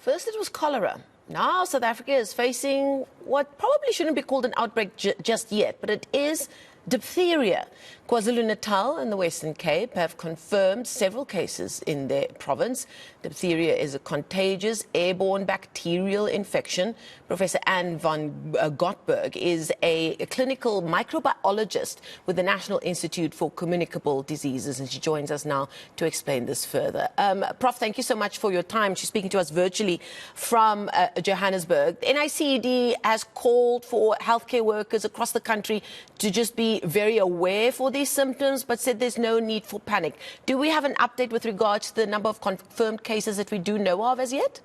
First it was cholera. Now South Africa is facing what probably shouldn't be called an outbreak just yet, but it is diphtheria. KwaZulu-Natal and the Western Cape have confirmed several cases in their province. Diphtheria is a contagious airborne bacterial infection. Professor Anne von Gottberg is a clinical microbiologist with the National Institute for Communicable Diseases, and she joins us now to explain this further. Prof, thank you so much for your time. She's speaking to us virtually from Johannesburg. The NICED has called for healthcare workers across the country to just be very aware for these symptoms, but said there's no need for panic. Do we have an update with regards to the number of confirmed cases that we do know of as yet?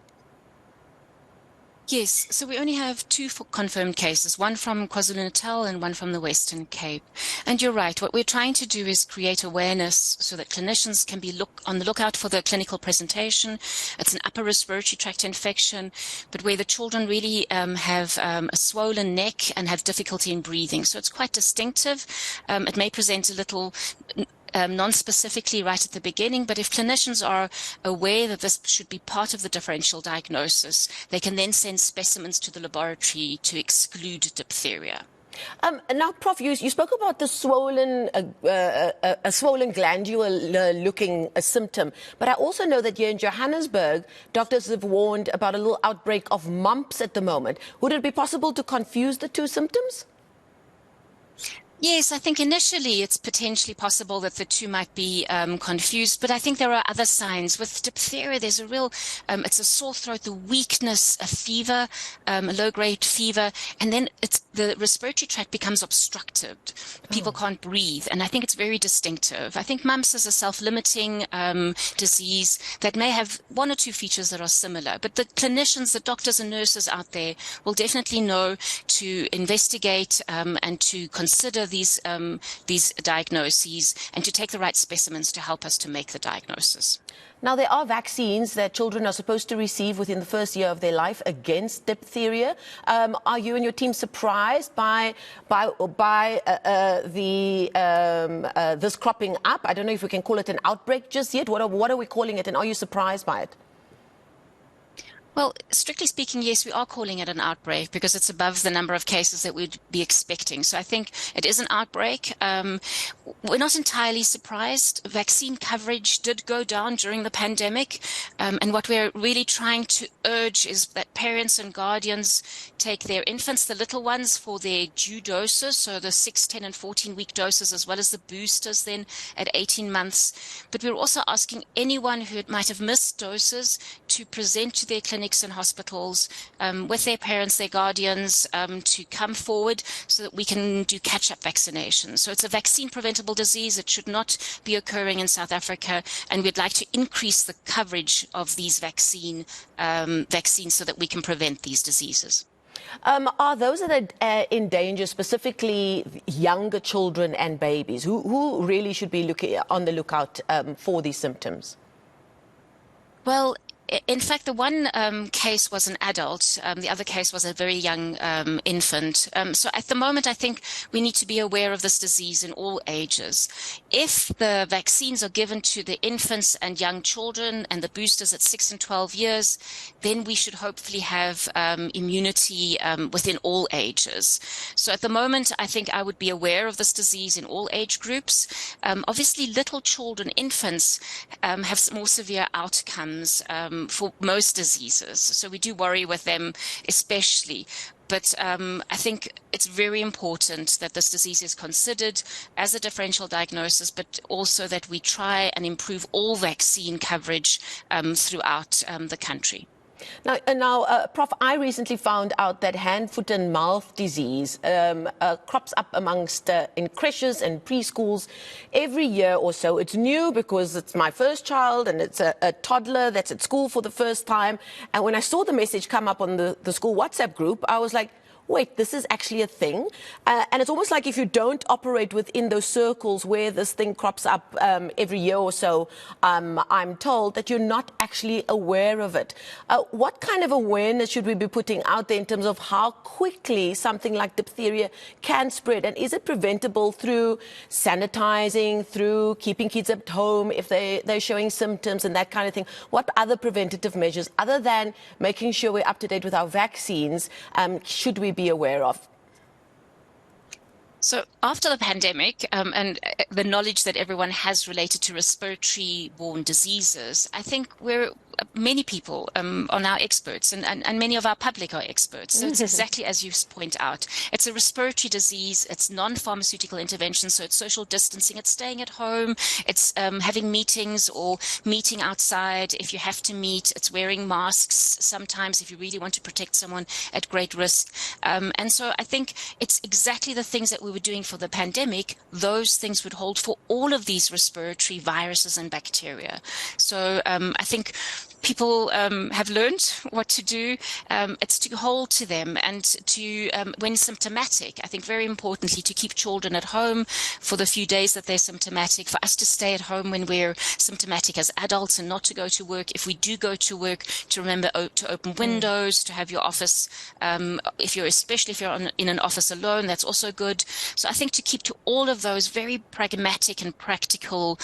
Yes, so we only have two confirmed cases, one from KwaZulu-Natal and one from the Western Cape. And you're right, what we're trying to do is create awareness so that clinicians can be on the lookout for the clinical presentation. It's an upper respiratory tract infection, but where the children really have a swollen neck and have difficulty in breathing. So it's quite distinctive. It may present a little non-specifically right at the beginning, but if clinicians are aware that this should be part of the differential diagnosis, they can then send specimens to the laboratory to exclude diphtheria. Now, Prof, you spoke about the swollen, a swollen glandular-looking symptom, but I also know that here in Johannesburg, doctors have warned about a little outbreak of mumps at the moment. Would it be possible to confuse the two symptoms? Yes, I think initially it's potentially possible that the two might be confused, but I think there are other signs. With diphtheria, there's a real, it's a sore throat, the weakness, a fever, a low-grade fever, and then the respiratory tract becomes obstructed. People can't breathe, and I think it's very distinctive. I think mumps is a self-limiting disease that may have one or two features that are similar, but the clinicians, the doctors and nurses out there will definitely know to investigate and to consider these diagnoses and to take the right specimens to help us to make the diagnosis. Now, there are vaccines that children are supposed to receive within the first year of their life against diphtheria. Are you and your team surprised by this cropping up? I don't know if we can call it an outbreak just yet. What are we calling it, and are you surprised by it? Well, strictly speaking, yes, we are calling it an outbreak because it's above the number of cases that we'd be expecting. So I think it is an outbreak. We're not entirely surprised. Vaccine coverage did go down during the pandemic. And what we're really trying to urge is that parents and guardians take their infants, the little ones, for their due doses, so the 6, 10, and 14-week doses, as well as the boosters then at 18 months. But we're also asking anyone who might have missed doses to present to their clinics and hospitals with their parents, their guardians, to come forward so that we can do catch-up vaccinations. So it's a vaccine-preventable disease. It should not be occurring in South Africa, and we'd like to increase the coverage of these vaccines so that we can prevent these diseases. Are those that are in danger, specifically younger children and babies, who really should be on the lookout for these symptoms? Well, in fact, the one case was an adult. The other case was a very young infant. So at the moment, I think we need to be aware of this disease in all ages. If the vaccines are given to the infants and young children and the boosters at 6 and 12 years, then we should hopefully have immunity within all ages. So at the moment, I think I would be aware of this disease in all age groups. Obviously, little children, infants, have more severe outcomes for most diseases. So we do worry with them especially. But I think it's very important that this disease is considered as a differential diagnosis, but also that we try and improve all vaccine coverage throughout the country. Now, Prof, I recently found out that hand, foot and mouth disease crops up amongst in creches and preschools every year or so. It's new because it's my first child and it's a toddler that's at school for the first time. And when I saw the message come up on the school WhatsApp group, I was like, wait, this is actually a thing. And it's almost like if you don't operate within those circles where this thing crops up every year or so, I'm told that you're not actually aware of it. What kind of awareness should we be putting out there in terms of how quickly something like diphtheria can spread? And is it preventable through sanitizing, through keeping kids at home if they're showing symptoms and that kind of thing? What other preventative measures, other than making sure we're up to date with our vaccines, should we be aware of? So after the pandemic and the knowledge that everyone has related to respiratory-borne diseases, I think many people are now experts, and many of our public are experts. So it's exactly as you point out. It's a respiratory disease. It's non-pharmaceutical intervention. So it's social distancing. It's staying at home. It's having meetings or meeting outside if you have to meet. It's wearing masks sometimes if you really want to protect someone at great risk. And so I think it's exactly the things that we were doing for the pandemic. Those things would hold for all of these respiratory viruses and bacteria. So I think people have learned what to do. It's to hold to them and to, when symptomatic, I think very importantly, to keep children at home for the few days that they're symptomatic, for us to stay at home when we're symptomatic as adults and not to go to work. If we do go to work, to remember to open windows, to have your office, especially if you're in an office alone, that's also good. So I think to keep to all of those very pragmatic and practical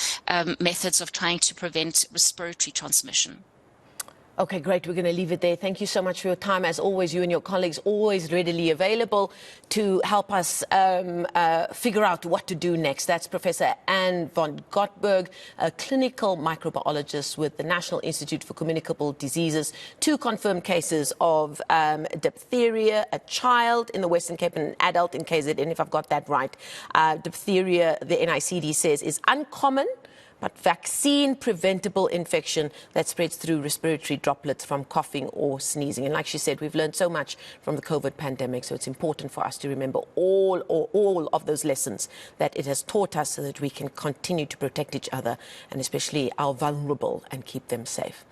methods of trying to prevent respiratory transmission. Okay, great. We're going to leave it there. Thank you so much for your time. As always, you and your colleagues always readily available to help us figure out what to do next. That's Professor Anne von Gottberg, a clinical microbiologist with the National Institute for Communicable Diseases. 2 confirmed cases of diphtheria, a child in the Western Cape and an adult in KZN, if I've got that right. Diphtheria, the NICD says, is uncommon, but vaccine-preventable infection that spreads through respiratory droplets from coughing or sneezing. And like she said, we've learned so much from the COVID pandemic, so it's important for us to remember all of those lessons that it has taught us so that we can continue to protect each other and especially our vulnerable and keep them safe.